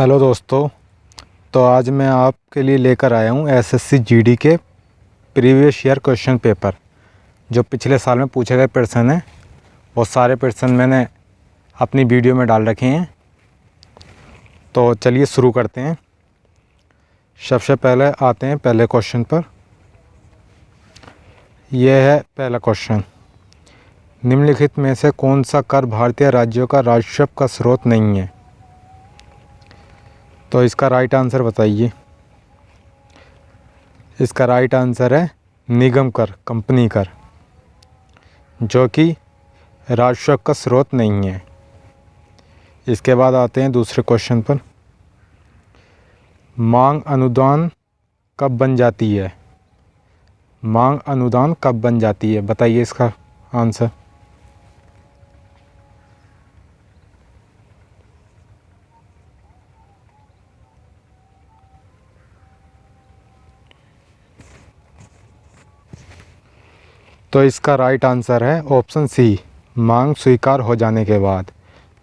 Hello दोस्तों। तो आज मैं आपके लिए लेकर आया हूँ एसएससी जीडी के प्रीवियस ईयर क्वेश्चन पेपर जो पिछले साल में पूछे गए प्रश्न हैं। वो सारे प्रश्न मैंने अपनी वीडियो में डाल रखे हैं। तो चलिए शुरू करते हैं। सबसे पहले आते हैं पहले क्वेश्चन पर। यह है पहला क्वेश्चन। निम्नलिखित में से कौन सा कर भारतीय राज्यों का राजस्व का स्रोत नहीं है? तो इसका राइट आंसर बताइए। इसका राइट आंसर है निगम कर, कंपनी कर, जो कि राजस्व का स्रोत नहीं है। इसके बाद आते हैं दूसरे क्वेश्चन पर। मांग अनुदान कब बन जाती है? मांग अनुदान कब बन जाती है? बताइए इसका आंसर। तो इसका राइट आंसर है ऑप्शन सी, मांग स्वीकार हो जाने के बाद।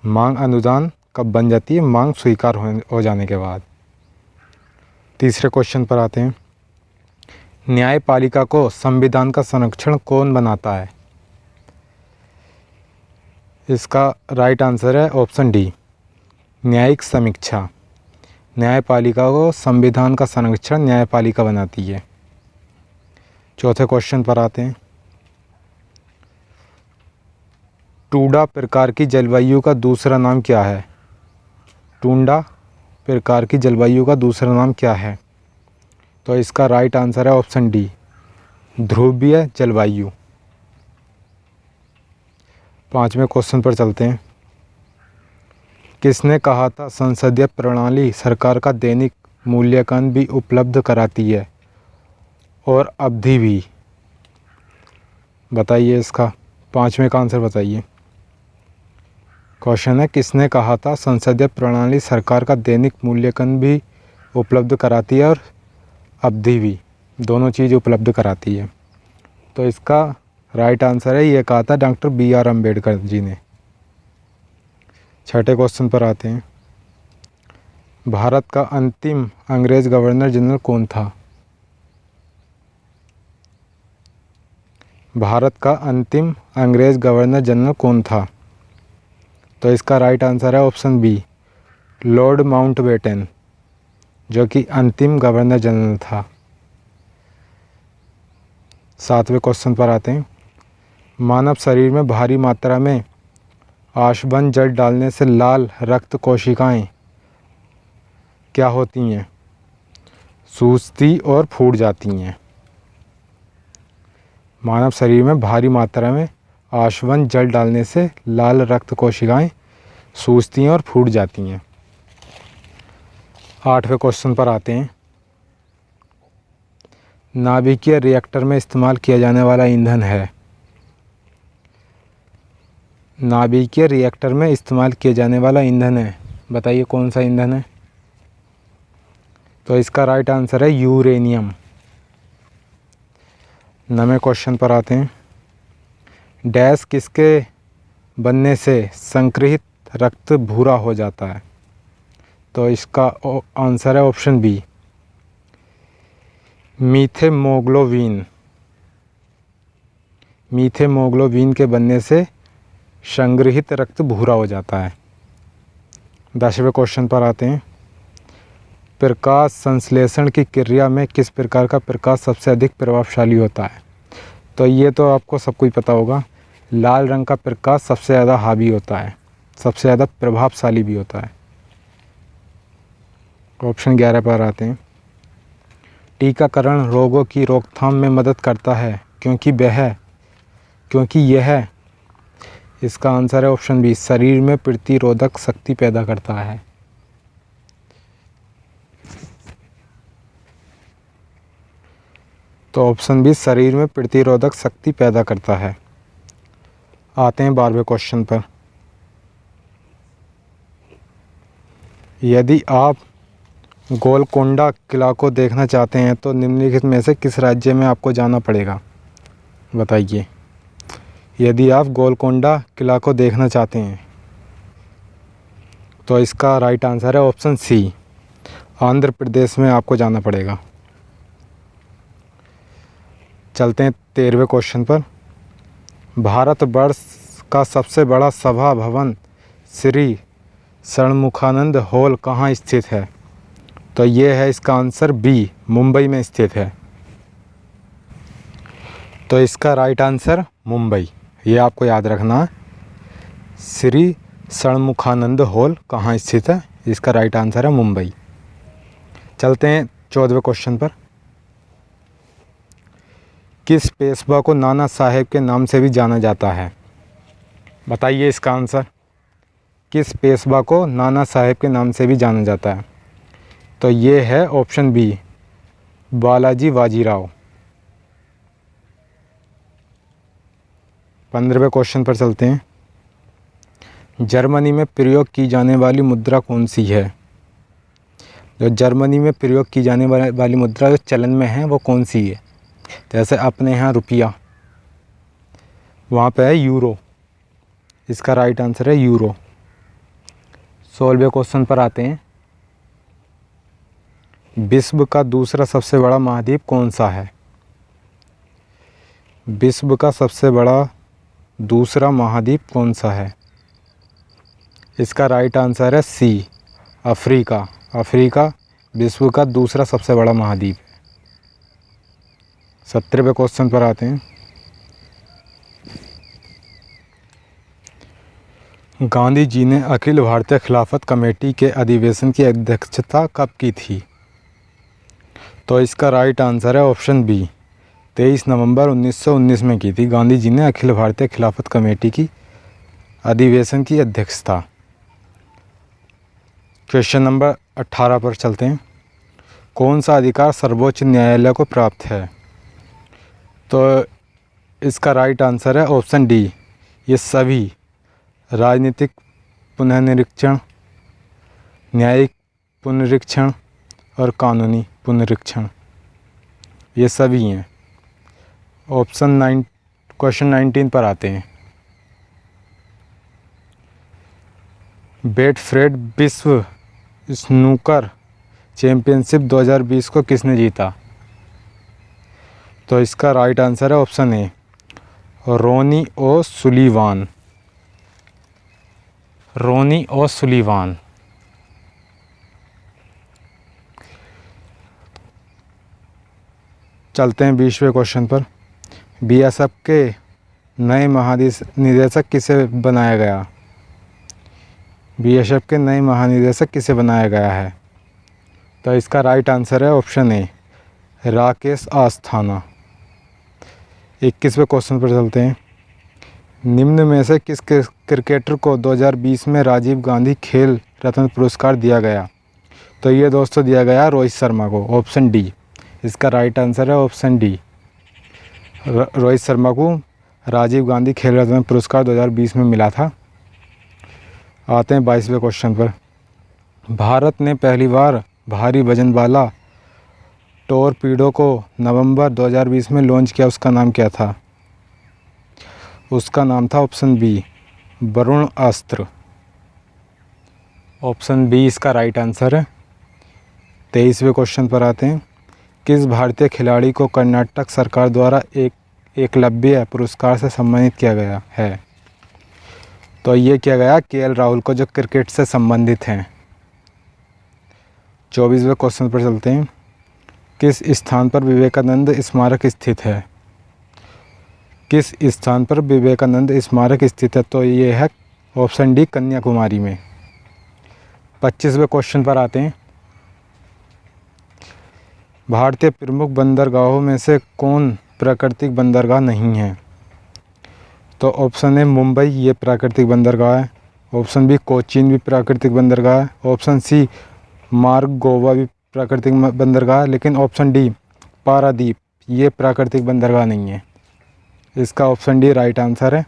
मांग अनुदान कब बन जाती है? मांग स्वीकार हो जाने के बाद। तीसरे क्वेश्चन पर आते हैं। न्यायपालिका को संविधान का संरक्षण कौन बनाता है? इसका राइट आंसर है ऑप्शन डी, न्यायिक समीक्षा। न्यायपालिका को संविधान का संरक्षण न्यायपालिका बनाती है। चौथे क्वेश्चन पर आते हैं। टूडा प्रकार की जलवायु का दूसरा नाम क्या है? टूडा प्रकार की जलवायु का दूसरा नाम क्या है? तो इसका राइट आंसर है ऑप्शन डी, ध्रुवीय जलवायु। पांचवें क्वेश्चन पर चलते हैं। किसने कहा था संसदीय प्रणाली सरकार का दैनिक मूल्यांकन भी उपलब्ध कराती है और अवधि भी? बताइए इसका पांचवें का आंसर बताइए। क्वेश्चन है किसने कहा था संसदीय प्रणाली सरकार का दैनिक मूल्यांकन भी उपलब्ध कराती है और अवधि भी, दोनों चीज़ उपलब्ध कराती है। तो इसका राइट आंसर है, ये कहा था डॉक्टर BR अम्बेडकर जी ने। छठे क्वेश्चन पर आते हैं। भारत का अंतिम अंग्रेज गवर्नर जनरल कौन था? भारत का अंतिम अंग्रेज गवर्नर जनरल कौन था? तो इसका राइट आंसर है ऑप्शन बी, लॉर्ड माउंटबेटन, जो कि अंतिम गवर्नर जनरल था। सातवें क्वेश्चन पर आते हैं। मानव शरीर में भारी मात्रा में आशवन जल डालने से लाल रक्त कोशिकाएं क्या होती हैं? सूजती और फूट जाती हैं। मानव शरीर में भारी मात्रा में आशवन जल डालने से लाल रक्त कोशिकाएं सूजती हैं और फूट जाती हैं। आठवें क्वेश्चन पर आते हैं। नाभिकीय रिएक्टर में इस्तेमाल किया जाने वाला ईंधन है? नाभिकीय रिएक्टर में इस्तेमाल किया जाने वाला ईंधन है, बताइए कौन सा ईंधन है? तो इसका राइट आंसर है यूरेनियम। नवें क्वेश्चन पर आते हैं। डैश किसके बनने से संग्रहित रक्त भूरा हो जाता है? तो इसका आंसर है ऑप्शन बी, मीथेमोग्लोबिन। मीथेमोग्लोबिन के बनने से संग्रहित रक्त भूरा हो जाता है। 10वें क्वेश्चन पर आते हैं। प्रकाश संश्लेषण की क्रिया में किस प्रकार का प्रकाश सबसे अधिक प्रभावशाली होता है? तो ये तो आपको सबको ही पता होगा, लाल रंग का प्रकाश सबसे ज़्यादा हावी होता है, सबसे ज़्यादा प्रभावशाली भी होता है। ऑप्शन 11 पर आते हैं। टीकाकरण रोगों की रोकथाम में मदद करता है क्योंकि यह, इसका आंसर है ऑप्शन बी, शरीर में प्रतिरोधक शक्ति पैदा करता है। तो ऑप्शन बी, शरीर में प्रतिरोधक शक्ति पैदा करता है। आते हैं 12वें क्वेश्चन पर। यदि आप गोलकोंडा किला को देखना चाहते हैं तो निम्नलिखित में से किस राज्य में आपको जाना पड़ेगा? बताइए। यदि आप गोलकोंडा किला को देखना चाहते हैं तो इसका राइट आंसर है ऑप्शन सी, आंध्र प्रदेश में आपको जाना पड़ेगा। चलते हैं 13वें क्वेश्चन पर। भारतवर्ष का सबसे बड़ा सभा भवन श्री षणमुखानंद हॉल कहाँ स्थित है? तो ये है इसका आंसर बी, मुंबई में स्थित है। तो इसका राइट आंसर मुंबई, ये आपको याद रखना है। श्री षणमुखानंद हॉल कहाँ स्थित है? इसका राइट आंसर है मुंबई। चलते हैं 14वें क्वेश्चन पर। किस पेशवा को नाना साहेब के नाम से भी जाना जाता है? बताइए इसका आंसर। किस पेशवा को नाना साहेब के नाम से भी जाना जाता है? तो ये है ऑप्शन बी, बालाजी बाजीराव। 15वें क्वेश्चन पर चलते हैं। जर्मनी में प्रयोग की जाने वाली मुद्रा कौन सी है? जो जर्मनी में प्रयोग की जाने वाली मुद्रा जो चलन में है वो कौन सी है? जैसे अपने यहाँ रुपया, वहाँ पे है यूरो। इसका राइट आंसर है यूरो। 16वें क्वेश्चन पर आते हैं। विश्व का दूसरा सबसे बड़ा महाद्वीप कौन सा है? विश्व का सबसे बड़ा दूसरा महाद्वीप कौन सा है? इसका राइट आंसर है सी, अफ्रीका। अफ्रीका विश्व का दूसरा सबसे बड़ा महाद्वीप है। 17वें क्वेश्चन पर आते हैं। गांधी जी ने अखिल भारतीय खिलाफत कमेटी के अधिवेशन की अध्यक्षता कब की थी? तो इसका राइट आंसर है ऑप्शन बी, 23 नवंबर 1919 में की थी गांधी जी ने अखिल भारतीय खिलाफत कमेटी की अधिवेशन की अध्यक्षता। क्वेश्चन नंबर 18 पर चलते हैं। कौन सा अधिकार सर्वोच्च न्यायालय को प्राप्त है? तो इसका राइट आंसर है ऑप्शन डी, ये सभी राजनीतिक पुनर्निरीक्षण, न्यायिक पुनरीक्षण और कानूनी पुनरीक्षण, ये सभी हैं। क्वेश्चन 19 पर आते हैं। बेटफ्रेड विश्व स्नूकर चैंपियनशिप 2020 को किसने जीता? तो इसका राइट आंसर है ऑप्शन ए, रोनी ओ सुलीवान। रोनी ओ सुलीवान। चलते हैं 20वें क्वेश्चन पर। बीएसएफ के नए महानिदेशक किसे बनाया गया? बीएसएफ के नए महानिदेशक किसे बनाया गया है? तो इसका राइट आंसर है ऑप्शन ए, राकेश अस्थाना। 21वें क्वेश्चन पर चलते हैं। निम्न में से किस क्रिकेटर को 2020 में राजीव गांधी खेल रत्न पुरस्कार दिया गया? तो ये दोस्तों दिया गया रोहित शर्मा को, ऑप्शन डी। इसका राइट आंसर है ऑप्शन डी, रोहित शर्मा को राजीव गांधी खेल रत्न पुरस्कार 2020 में मिला था। आते हैं 22वें क्वेश्चन पर। भारत ने पहली बार भारी वजन वाला टॉरपीडो को नवंबर 2020 में लॉन्च किया, उसका नाम क्या था? उसका नाम था ऑप्शन बी, वरुण अस्त्र। ऑप्शन बी इसका राइट आंसर है। 23वें क्वेश्चन पर आते हैं। किस भारतीय खिलाड़ी को कर्नाटक सरकार द्वारा एकलव्य पुरस्कार से सम्मानित किया गया है? तो ये किया गया केएल राहुल को, जो क्रिकेट से संबंधित हैं। 24वें क्वेश्चन पर चलते हैं। किस स्थान पर विवेकानंद स्मारक स्थित है? किस स्थान पर विवेकानंद स्मारक स्थित है? तो ये है ऑप्शन डी, कन्याकुमारी में। 25वें क्वेश्चन पर आते हैं। भारतीय प्रमुख बंदरगाहों में से कौन प्राकृतिक बंदरगाह नहीं है? तो ऑप्शन ए मुंबई, ये प्राकृतिक बंदरगाह है। ऑप्शन बी कोचीन भी प्राकृतिक बंदरगाह है। ऑप्शन सी मार्ग गोवा भी प्राकृतिक बंदरगाह है। लेकिन ऑप्शन डी पारादीप, ये प्राकृतिक बंदरगाह नहीं है। इसका ऑप्शन डी राइट आंसर है।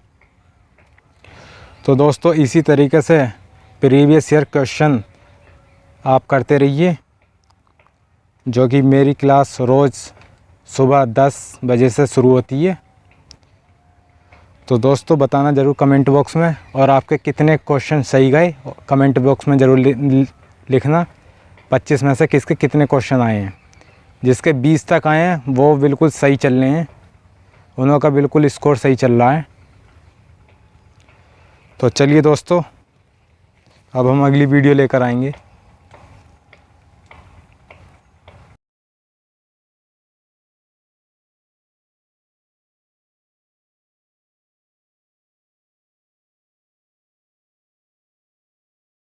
तो दोस्तों इसी तरीके से प्रीवियस ईयर क्वेश्चन आप करते रहिए, जो कि मेरी क्लास रोज़ सुबह 10 बजे से शुरू होती है। तो दोस्तों बताना ज़रूर कमेंट बॉक्स में, और आपके कितने क्वेश्चन सही गए कमेंट बॉक्स में ज़रूर लिखना। 25 में से किसके कितने क्वेश्चन आए हैं। जिसके 20 तक आए हैं वो बिल्कुल सही चल रहे हैं, उन्हों का बिल्कुल स्कोर सही चल रहा है। तो चलिए दोस्तों, अब हम अगली वीडियो लेकर आएंगे।